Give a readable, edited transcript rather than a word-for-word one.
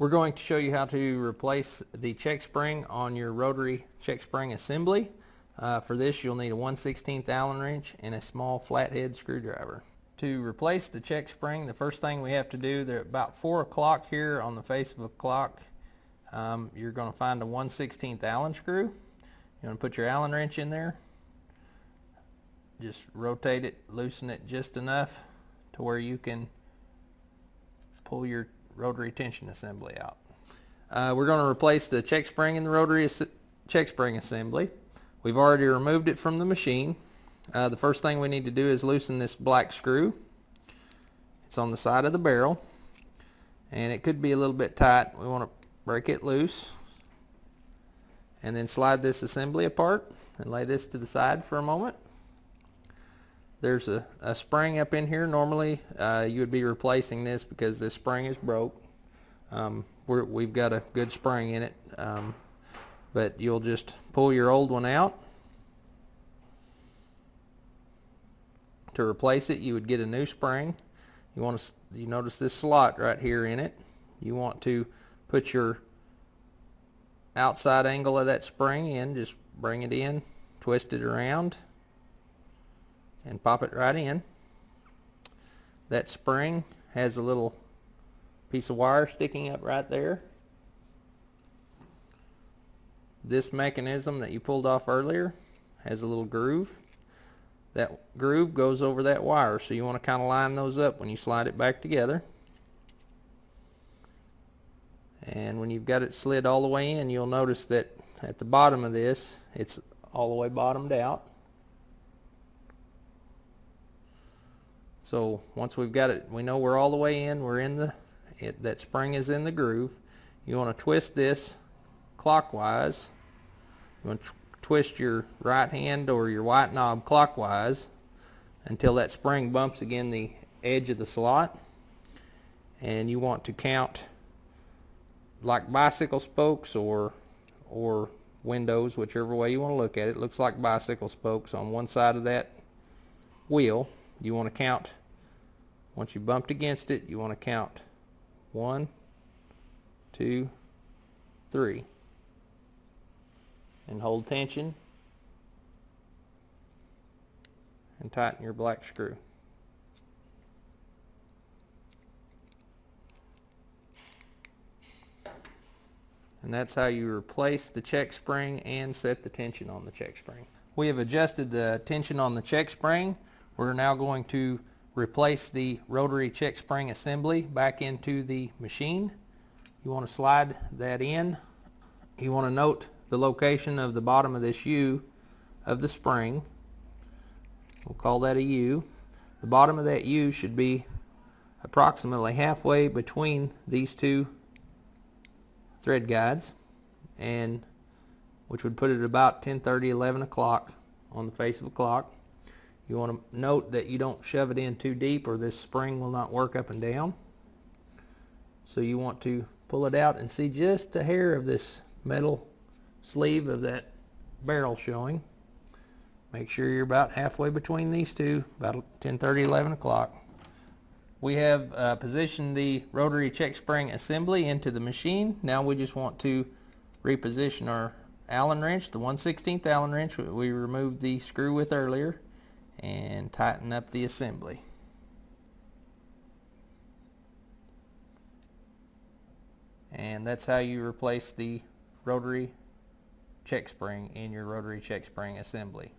We're going to show you how to replace the check spring on your rotary check spring assembly. For this you'll need a 1/16 Allen wrench and a small flathead screwdriver. To replace the check spring, the first thing we have to do, they're about 4 o'clock here on the face of a clock. You're going to find a 1/16 Allen screw. You're going to put your Allen wrench in there. Just rotate it, loosen it just enough to where you can pull your rotary tension assembly out. We're going to replace the check spring in the rotary check spring assembly. We've already removed it from the machine. The first thing we need to do is loosen this black screw. It's on the side of the barrel and it could be a little bit tight. We want to break it loose and then slide this assembly apart and lay this to the side for a moment. There's a spring up in here. Normally you would be replacing this because this spring is broke. We've got a good spring in it, but you'll just pull your old one out. To replace it, you would get a new spring. You notice this slot right here in it. You want to put your outside angle of that spring in, just bring it in, twist it around and pop it right in. That spring has a little piece of wire sticking up right there. This mechanism that you pulled off earlier has a little groove. That groove goes over that wire, so you want to kind of line those up when you slide it back together. And when you've got it slid all the way in, you'll notice that at the bottom of this, it's all the way bottomed out. So once we've got it, we know we're all the way in, we're in that spring is in the groove. You want to twist this clockwise. You want to twist your right hand or your white knob clockwise until that spring bumps against the edge of the slot. And you want to count like bicycle spokes or windows, whichever way you want to look at it. It looks like bicycle spokes on one side of that wheel. You want to count, once you bumped against it, you want to count 1, 2, 3 and hold tension and tighten your black screw. And that's how you replace the check spring and set the tension on the check spring. We have adjusted the tension on the check spring. We're now going to replace the rotary check spring assembly back into the machine. You want to slide that in. You want to note the location of the bottom of this U of the spring. We'll call that a U. The bottom of that U should be approximately halfway between these two thread guides, and which would put it about 10:30, 11 o'clock on the face of a clock. You want to note that you don't shove it in too deep or this spring will not work up and down. So you want to pull it out and see just a hair of this metal sleeve of that barrel showing. Make sure you're about halfway between these two, about 10:30, 11 o'clock. We have positioned the rotary check spring assembly into the machine. Now we just want to reposition our Allen wrench, the 1/16 Allen wrench we removed the screw with earlier, and tighten up the assembly. And that's how you replace the rotary check spring in your rotary check spring assembly.